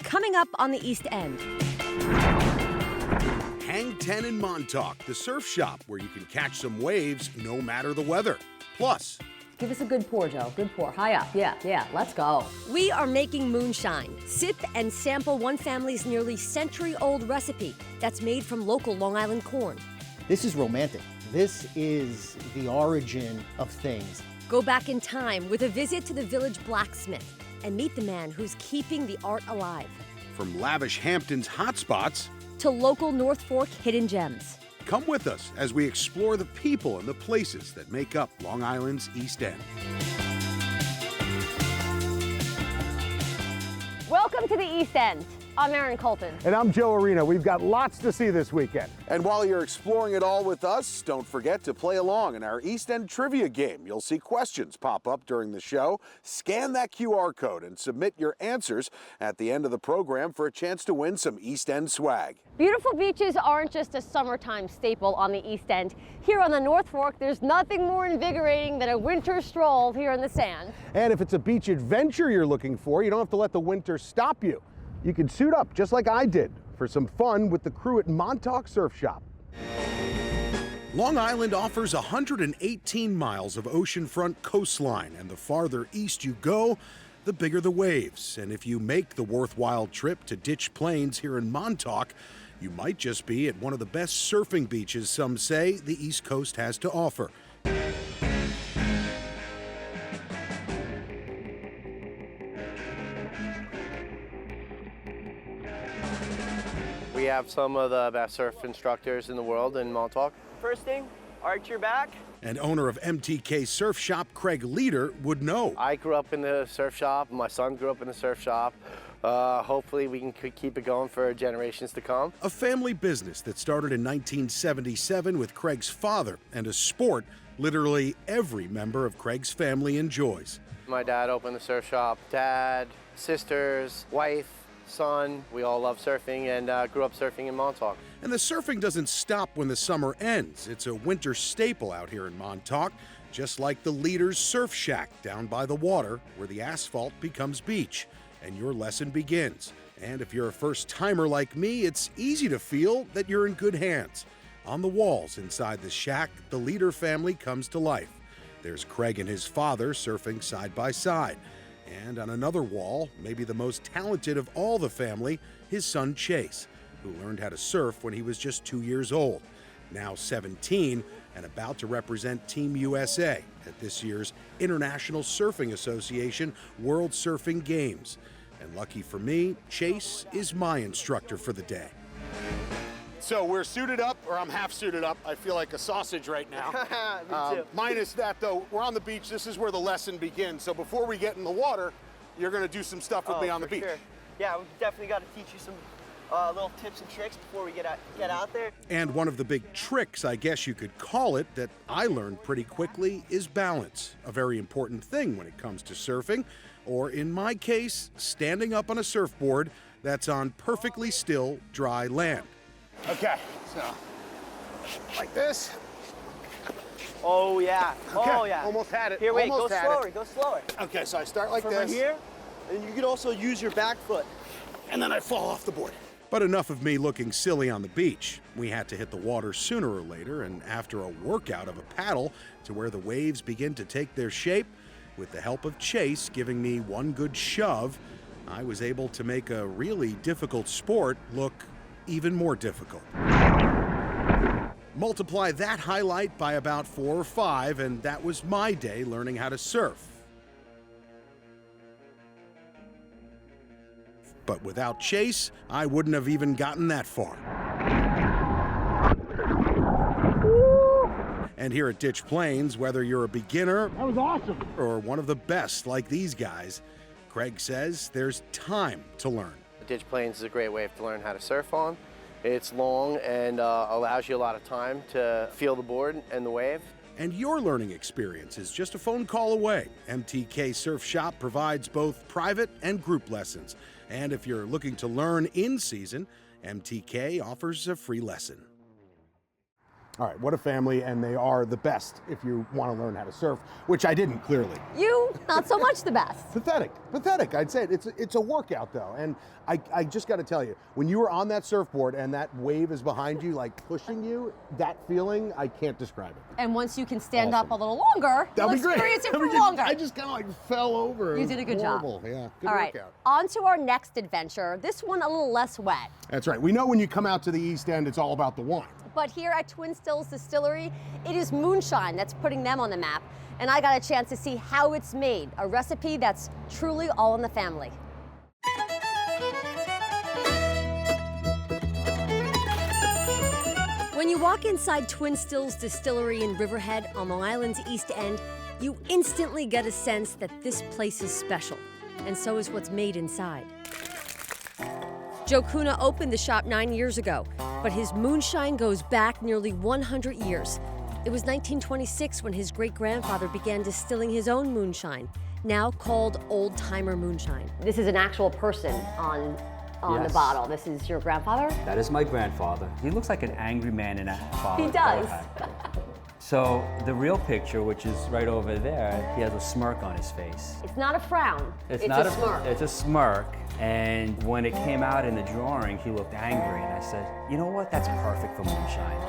coming up on the East End. Hang 10 in Montauk, the surf shop where you can catch some waves no matter the weather. Plus, give us a good pour, Joe. Good pour. High up. Yeah. Let's go. We are making moonshine. Sip and sample one family's nearly century-old recipe that's made from local Long Island corn. This is romantic. This is the origin of things. Go back in time with a visit to the village blacksmith and meet the man who's keeping the art alive. from lavish Hampton's hotspots to local North Fork hidden gems. Come with us as we explore the people and the places that make up Long Island's East End. Welcome to the East End. I'm Erin Colton. And I'm Joe Arena. We've got lots to see this weekend. And while you're exploring it all with us, don't forget to play along in our East End trivia game. You'll see questions pop up during the show. Scan that QR code and submit your answers at the end of the program for a chance to win some East End swag. Beautiful beaches aren't just a summertime staple on the East End. Here on the North Fork, there's nothing more invigorating than a winter stroll here in the sand. And if it's a beach adventure you're looking for, you don't have to let the winter stop you. You can suit up just like I did for some fun with the crew at Montauk Surf Shop. Long Island offers 118 miles of oceanfront coastline, and the farther east you go, the bigger the waves. And if you make the worthwhile trip to Ditch Plains here in Montauk, you might just be at one of the best surfing beaches some say the East Coast has to offer. We have some of the best surf instructors in the world in Montauk. First thing, arch your back. And owner of MTK Surf Shop, Craig Leader, would know. I grew up in the surf shop. My son grew up in the surf shop. Hopefully we can keep it going for generations to come. A family business that started in 1977 with Craig's father, and a sport literally every member of Craig's family enjoys. My dad opened the surf shop. Dad, sisters, wife, son, we all love surfing and grew up surfing in Montauk. And the surfing doesn't stop when the summer ends. It's a winter staple out here in Montauk, just like the Leader's Surf Shack down by the water where the asphalt becomes beach and your lesson begins. And if you're a first-timer like me, it's easy to feel that you're in good hands. On the walls inside the shack, the Leader family comes to life. There's Craig and his father surfing side by side. And on another wall, maybe the most talented of all the family, his son Chase, who learned how to surf when he was just 2 years old, now 17 and about to represent Team USA at this year's International Surfing Association World Surfing Games. And lucky for me, Chase is my instructor for the day. So we're suited up, or I'm half suited up. I feel like a sausage right now. Me too. Minus that, though, we're on the beach. This is where the lesson begins. So before we get in the water, you're going to do some stuff with me on the beach. Sure. Yeah, we definitely got to teach you some little tips and tricks before we get out there. And one of the big tricks, I guess you could call it, that I learned pretty quickly is balance. A very important thing when it comes to surfing, or in my case, standing up on a surfboard that's on perfectly still, dry land. Okay, so like this. Oh yeah. Okay, Oh yeah. almost had it. Here, wait. Almost Go had slower. it. Go slower. Okay, so I start like From this. right here, and you can also use your back foot. And then I fall off the board. But enough of me looking silly on the beach. We had to hit the water sooner or later, and after a workout of a paddle to where the waves begin to take their shape, with the help of Chase giving me one good shove, I was able to make a really difficult sport look even more difficult. Multiply that highlight by about 4 or 5, and that was my day learning how to surf. But without Chase, I wouldn't have even gotten that far. And here at Ditch Plains, whether you're a beginner That was awesome. or one of the best like these guys, Craig says there's time to learn. Ditch Plains is a great wave to learn how to surf on. It's long and allows you a lot of time to feel the board and the wave. And your learning experience is just a phone call away. MTK Surf Shop provides both private and group lessons. And if you're looking to learn in season, MTK offers a free lesson. All right, what a family, and they are the best if you want to learn how to surf, which I didn't, clearly. You, not so much the best. Pathetic. I'd say it's a workout, though. And I just got to tell you, when you were on that surfboard and that wave is behind you, like pushing you, that feeling, I can't describe it. And once you can stand up a little longer, you'll experience it for longer. I just kind of like fell over. You did a good job. Yeah, good All right, workout. on to our next adventure. This one a little less wet. That's right. We know when you come out to the East End, it's all about the wine. But here at Twin Stills Distillery, it is Moonshine that's putting them on the map. And I got a chance to see how it's made, a recipe that's truly all in the family. When you walk inside Twin Stills Distillery in Riverhead on Long Island's East End, you instantly get a sense that this place is special, and so is what's made inside. Joe Kuna opened the shop 9 years ago, but his moonshine goes back nearly 100 years. It was 1926 when his great-grandfather began distilling his own moonshine, now called Old Timer Moonshine. This is an actual person on the bottle. This is your grandfather? That is my grandfather. He looks like an angry man in a bottle. He does. So the real picture, which is right over there, he has a smirk on his face. It's not a frown. It's not a smirk. It's a smirk. And when it came out in the drawing, he looked angry. And I said, you know what? That's perfect for moonshine.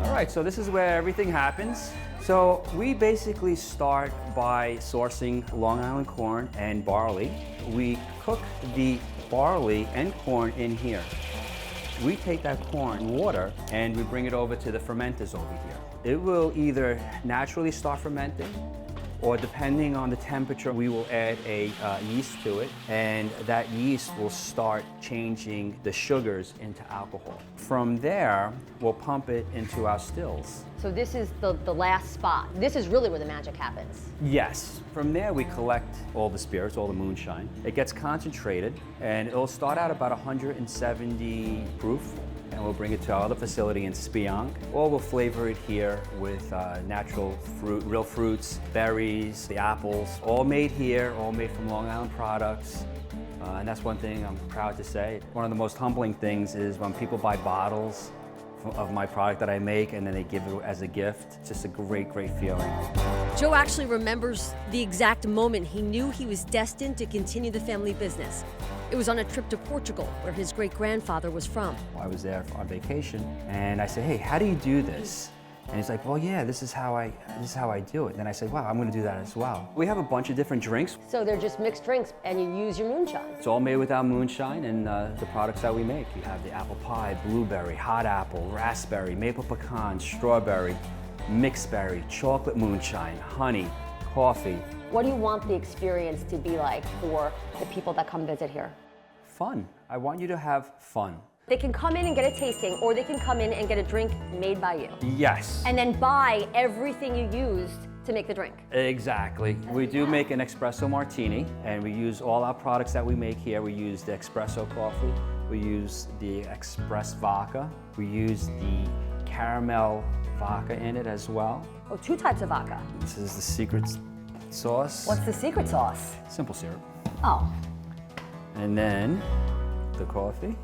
All right, so this is where everything happens. So we basically start by sourcing Long Island corn and barley. We cook the barley and corn in here. We take that corn water and we bring it over to the fermenters over here. It will either naturally start fermenting, or depending on the temperature, we will add a yeast to it, and that yeast will start changing the sugars into alcohol. From there, we'll pump it into our stills. So this is the last spot. This is really where the magic happens. Yes. From there, we collect all the spirits, all the moonshine. It gets concentrated, and it'll start out about 170 proof, and we'll bring it to our other facility in Spionk, or we'll flavor it here with natural fruit, real fruits, berries, the apples, all made here, all made from Long Island products. And that's one thing I'm proud to say. One of the most humbling things is when people buy bottles of my product that I make and then they give it as a gift. It's just a great, great feeling. Joe actually remembers the exact moment he knew he was destined to continue the family business. It was on a trip to Portugal, where his great-grandfather was from. I was there on vacation, and I said, hey, how do you do this? And he's like, well, yeah, this is how I do it. And then I said, wow, I'm gonna do that as well. We have a bunch of different drinks. So they're just mixed drinks, and you use your moonshine. It's all made with our moonshine and the products that we make. You have the apple pie, blueberry, hot apple, raspberry, maple pecan, strawberry, mixed berry, chocolate moonshine, honey, coffee. What do you want the experience to be like for the people that come visit here? Fun. I want you to have fun. They can come in and get a tasting, or they can come in and get a drink made by you. Yes. And then buy everything you used to make the drink. Exactly. We do make an espresso martini, and we use all our products that we make here. We use the espresso coffee, we use the express vodka, we use the caramel vodka in it as well. Oh, 2 types of vodka. This is the secret sauce. What's the secret sauce? Simple syrup. Oh. And then the coffee.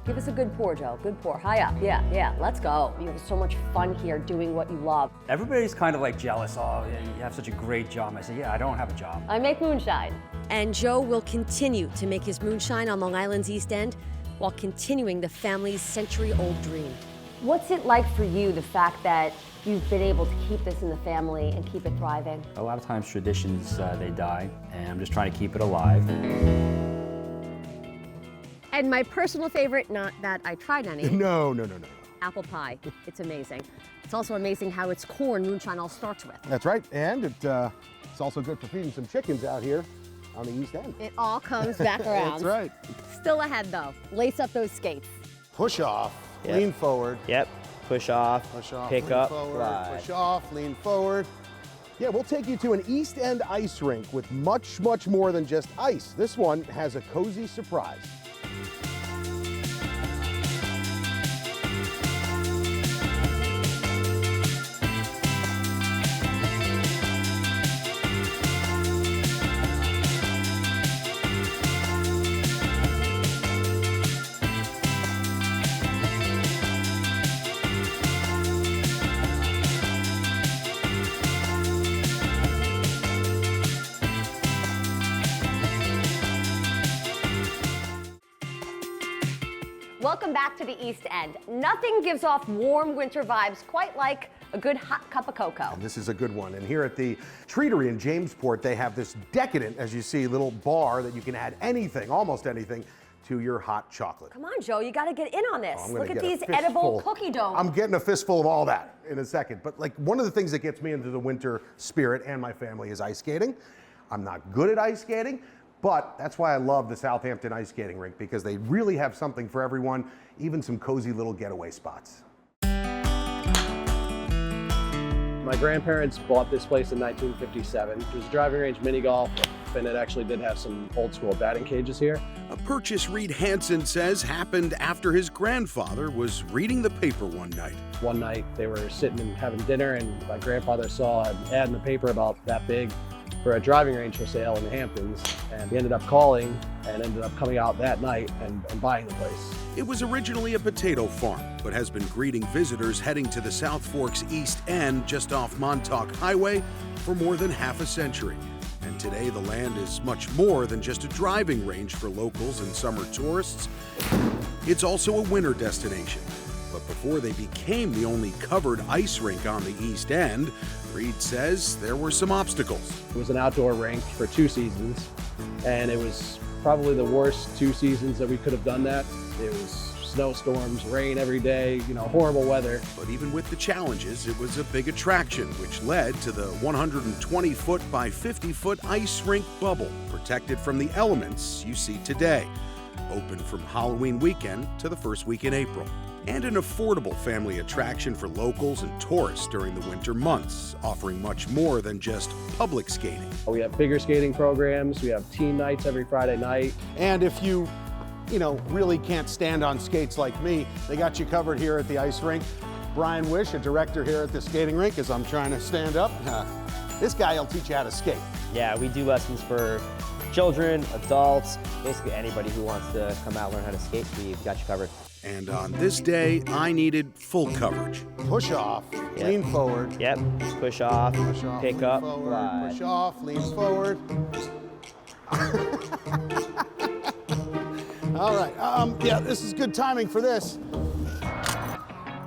Give us a good pour, Joe. Good pour. High up. Yeah. Let's go. You have so much fun here doing what you love. Everybody's kind of like jealous. Oh, you have such a great job. I say, yeah, I don't have a job. I make moonshine. And Joe will continue to make his moonshine on Long Island's East End while continuing the family's century-old dream. What's it like for you, the fact that you've been able to keep this in the family and keep it thriving? A lot of times traditions, they die, and I'm just trying to keep it alive. And my personal favorite, not that I tried any. No. Apple pie. It's amazing. It's also amazing how it's corn moonshine all starts with. That's right, and it's also good for feeding some chickens out here on the East End. It all comes back around. That's right. Still ahead though. Lace up those skates. Push off, Yep. lean forward. Yep. Push off, pick lean up, forward, glide. push off, lean forward. Yeah, we'll take you to an East End ice rink with much, much more than just ice. This one has a cozy surprise. Welcome back to the East End. Nothing gives off warm winter vibes quite like a good hot cup of cocoa. And this is a good one. And here at the Treatery in Jamesport, they have this decadent, as you see, little bar that you can add anything, almost anything, to your hot chocolate. Come on, Joe, you got to get in on this. I'm gonna Look at get a these edible fistful. cookie dough. I'm getting a fistful of all that in a second. But like one of the things that gets me into the winter spirit and my family is ice skating. I'm not good at ice skating, but that's why I love the Southampton ice skating rink, because they really have something for everyone, even some cozy little getaway spots. My grandparents bought this place in 1957. It was a driving range, mini golf, and it actually did have some old school batting cages here. A purchase Reed Hansen says happened after his grandfather was reading the paper one night. One night they were sitting and having dinner, and my grandfather saw an ad in the paper about that big for a driving range for sale in the Hamptons, and he ended up calling and ended up coming out that night and buying the place. It was originally a potato farm, but has been greeting visitors heading to the South Fork's East End just off Montauk Highway for more than half a century. And today the land is much more than just a driving range for locals and summer tourists. It's also a winter destination. But before they became the only covered ice rink on the East End, Reed says there were some obstacles. It was an outdoor rink for 2 seasons, and it was probably the worst 2 seasons that we could have done that. It was snowstorms, rain every day, horrible weather. But even with the challenges, it was a big attraction, which led to the 120-foot by 50-foot ice rink bubble, protected from the elements you see today. Open from Halloween weekend to the first week in April. And an affordable family attraction for locals and tourists during the winter months, offering much more than just public skating. We have bigger skating programs. We have teen nights every Friday night. And if you really can't stand on skates like me, they got you covered here at the ice rink. Brian Wish, a director here at the skating rink, as I'm trying to stand up. This guy will teach you how to skate. Yeah, we do lessons for children, adults, basically anybody who wants to come out and learn how to skate. We've got you covered. And on this day, I needed full coverage. Push off, lean forward. Yep, push off, pick lean up, forward, glide. push off, lean forward. All right, yeah, this is good timing for this.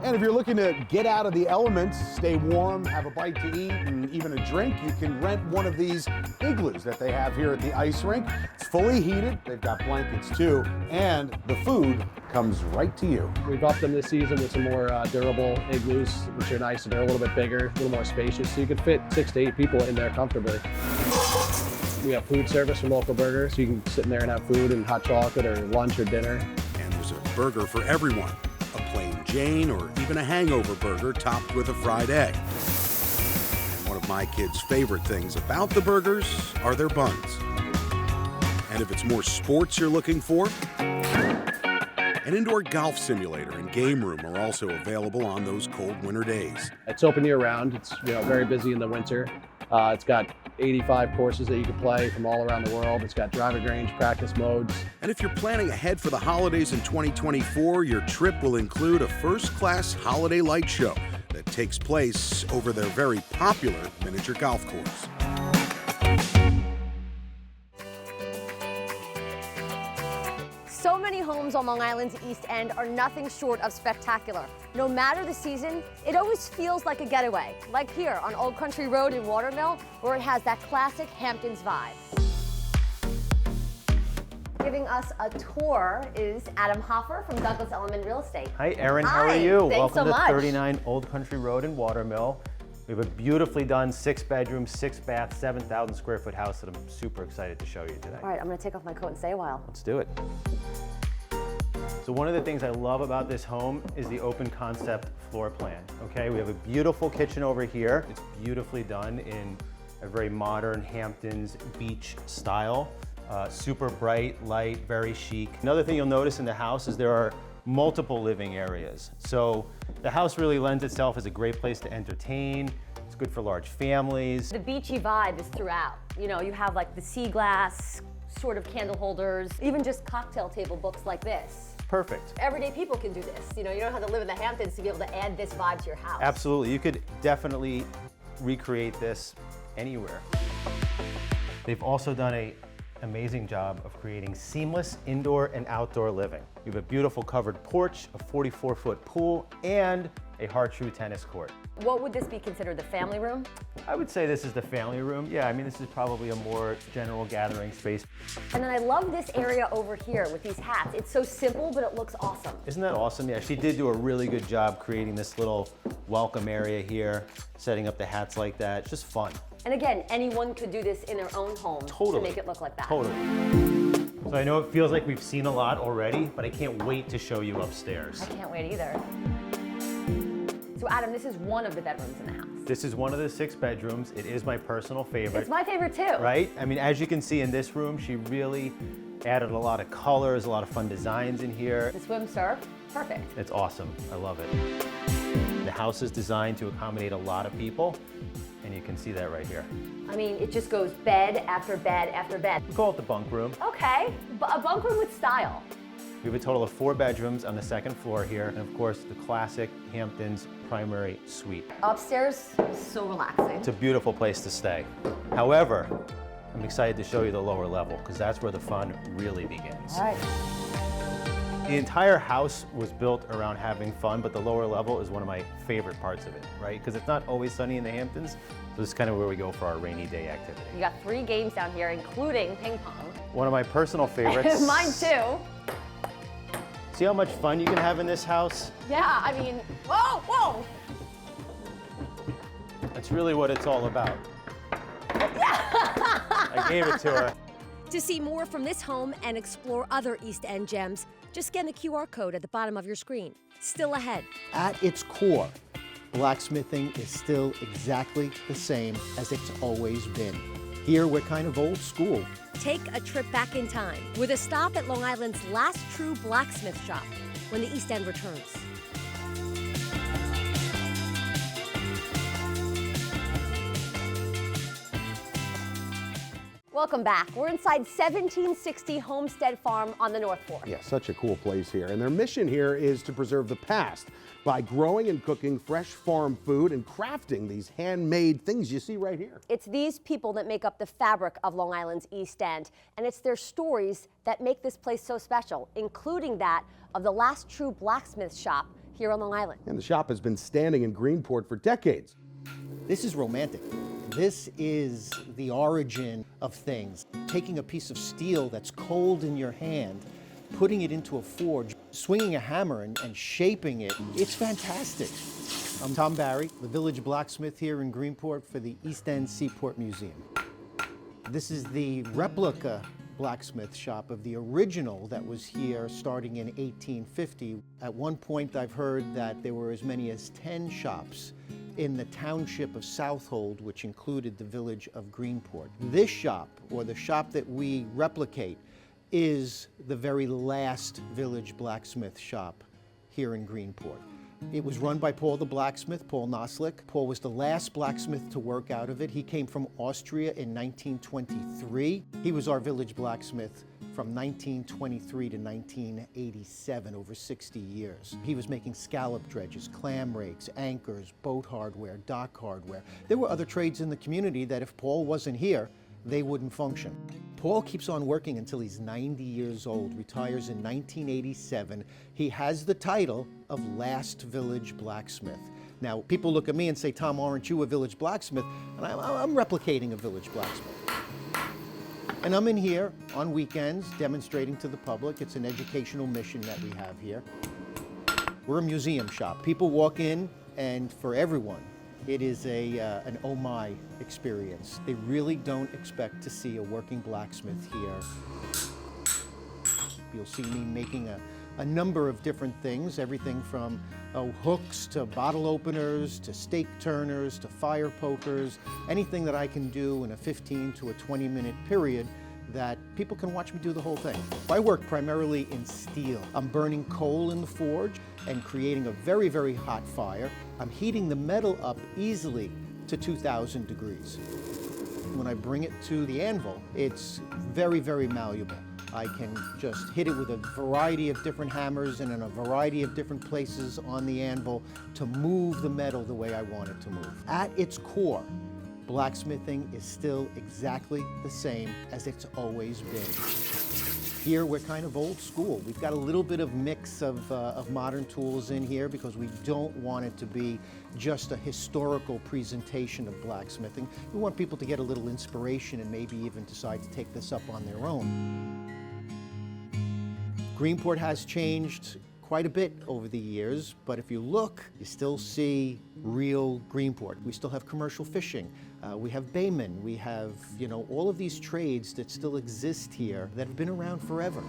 And if you're looking to get out of the elements, stay warm, have a bite to eat, and even a drink, you can rent one of these igloos that they have here at the ice rink. It's fully heated, they've got blankets too, and the food comes right to you. We've upped them this season with some more durable igloos, which are nice. They're a little bit bigger, a little more spacious, so you can fit 6 to 8 people in there comfortably. We have food service from Local Burger, so you can sit in there and have food and hot chocolate or lunch or dinner. And there's a burger for everyone. A plain Jane or even a hangover burger topped with a fried egg. And one of my kids' favorite things about the burgers are their buns. And if it's more sports you're looking for, an indoor golf simulator and game room are also available on those cold winter days. It's open year-round. It's very busy in the winter. It's got 85 courses that you can play from all around the world. It's got driving range, practice modes. And if you're planning ahead for the holidays in 2024, your trip will include a first-class holiday light show that takes place over their very popular miniature golf course. So many homes on Long Island's East End are nothing short of spectacular. No matter the season, it always feels like a getaway, like here on Old Country Road in Watermill, where it has that classic Hamptons vibe. Giving us a tour is Adam Hoffer from Douglas Elliman Real Estate. Hi, Erin. How Hi, are you? thanks Welcome so to much. 39 Old Country Road in Watermill. We have a beautifully done 6-bedroom, 6-bath, 7,000 square foot house that I'm super excited to show you today. All right, I'm gonna take off my coat and stay a while. Let's do it. So one of the things I love about this home is the open concept floor plan. Okay, we have a beautiful kitchen over here. It's beautifully done in a very modern Hamptons beach style. Super bright, light, very chic. Another thing you'll notice in the house is there are multiple living areas. So the house really lends itself as a great place to entertain. It's good for large families. The beachy vibe is throughout. You know, you have like the sea glass sort of candle holders, even just cocktail table books like this. Perfect. Everyday people can do this. You know, you don't have to live in the Hamptons to be able to add this vibe to your house. Absolutely, you could definitely recreate this anywhere. They've also done a amazing job of creating seamless indoor and outdoor living. You have a beautiful covered porch, a 44-foot pool, and a hard-true tennis court. What would this be considered, the family room? I would say this is the family room. Yeah, I mean, this is probably a more general gathering space. And then I love this area over here with these hats. It's so simple, but it looks awesome. Isn't that awesome? Yeah, she did do a really good job creating this little welcome area here, setting up the hats like that. It's just fun. And again, anyone could do this in their own home Totally. to make it look like that. Totally. So I know it feels like we've seen a lot already, but I can't wait to show you upstairs. I can't wait either. So Adam, this is one of the bedrooms in the house. This is one of the 6 bedrooms. It is my personal favorite. It's my favorite too. Right? I mean, as you can see in this room, she really added a lot of colors, a lot of fun designs in here. The swim surf, perfect. It's awesome. I love it. The house is designed to accommodate a lot of people, and you can see that right here. I mean, it just goes bed after bed after bed. We call it the bunk room. Okay, a bunk room with style. We have a total of 4 bedrooms on the 2nd floor here, and of course, the classic Hamptons primary suite. Upstairs, so relaxing. It's a beautiful place to stay. However, I'm excited to show you the lower level, because that's where the fun really begins. All right. The entire house was built around having fun, but the lower level is one of my favorite parts of it, right? Because it's not always sunny in the Hamptons, so this is kind of where we go for our rainy day activity. You got 3 games down here, including ping pong. One of my personal favorites. Mine too. See how much fun you can have in this house? Yeah, I mean, whoa, whoa. That's really what it's all about. I gave it to her. To see more from this home and explore other East End gems, just scan the QR code at the bottom of your screen. Still ahead. At its core, blacksmithing is still exactly the same as it's always been. Here, we're kind of old school. Take a trip back in time with a stop at Long Island's last true blacksmith shop when the East End returns. Welcome back. We're inside 1760 Homestead Farm on the North Fork. Yeah, such a cool place here. And their mission here is to preserve the past by growing and cooking fresh farm food and crafting these handmade things you see right here. It's these people that make up the fabric of Long Island's East End, and it's their stories that make this place so special, including that of the last true blacksmith shop here on Long Island. And the shop has been standing in Greenport for decades. This is romantic. This is the origin of things. Taking a piece of steel that's cold in your hand, putting it into a forge, swinging a hammer and shaping it. It's fantastic. I'm Tom Barry, the village blacksmith here in Greenport for the East End Seaport Museum. This is the replica blacksmith shop of the original that was here starting in 1850. At one point, I've heard that there were as many as 10 shops in the township of Southold, which included the village of Greenport. This shop, or the shop that we replicate, is the very last village blacksmith shop here in Greenport. It was run by Paul the blacksmith, Paul Noslick. Paul was the last blacksmith to work out of it. He came from Austria in 1923. He was our village blacksmith from 1923 to 1987, over 60 years. He was making scallop dredges, clam rakes, anchors, boat hardware, dock hardware. There were other trades in the community that if Paul wasn't here, they wouldn't function. Paul keeps on working until he's 90 years old, retires in 1987. He has the title of Last Village Blacksmith. Now, people look at me and say, Tom, aren't you a village blacksmith? And I'm replicating a village blacksmith. And I'm in here on weekends demonstrating to the public. It's an educational mission that we have here. We're a museum shop. People walk in, and for everyone, it is an oh my experience. They really don't expect to see a working blacksmith here. You'll see me making a number of different things, everything from hooks to bottle openers to stake turners to fire pokers, anything that I can do in a 15 to a 20-minute period that people can watch me do the whole thing. I work primarily in steel. I'm burning coal in the forge and creating a very, very hot fire. I'm heating the metal up easily to 2,000 degrees. When I bring it to the anvil, it's very, very malleable. I can just hit it with a variety of different hammers and in a variety of different places on the anvil to move the metal the way I want it to move. At its core, Blacksmithing is still exactly the same as it's always been. Here we're kind of old school. We've got a little bit of mix of modern tools in here because we don't want it to be just a historical presentation of blacksmithing. We want people to get a little inspiration and maybe even decide to take this up on their own. Greenport has changed quite a bit over the years, but if you look, you still see real Greenport. We still have commercial fishing. We have baymen. We have, all of these trades that still exist here that have been around forever.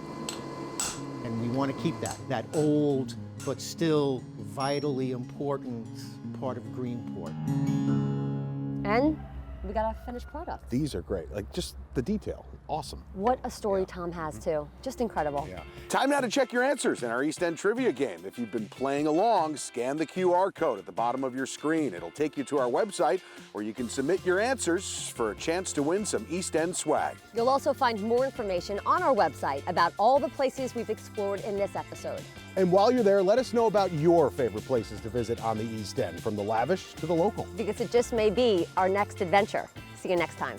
And we want to keep that old but still vitally important part of Greenport. And we got a finished product. These are great. Like, just the detail. Awesome. What a story Tom has, too. Just incredible. Yeah. Time now to check your answers in our East End Trivia game. If you've been playing along, scan the QR code at the bottom of your screen. It'll take you to our website where you can submit your answers for a chance to win some East End swag. You'll also find more information on our website about all the places we've explored in this episode. And while you're there, let us know about your favorite places to visit on the East End, from the lavish to the local. Because it just may be our next adventure. See you next time.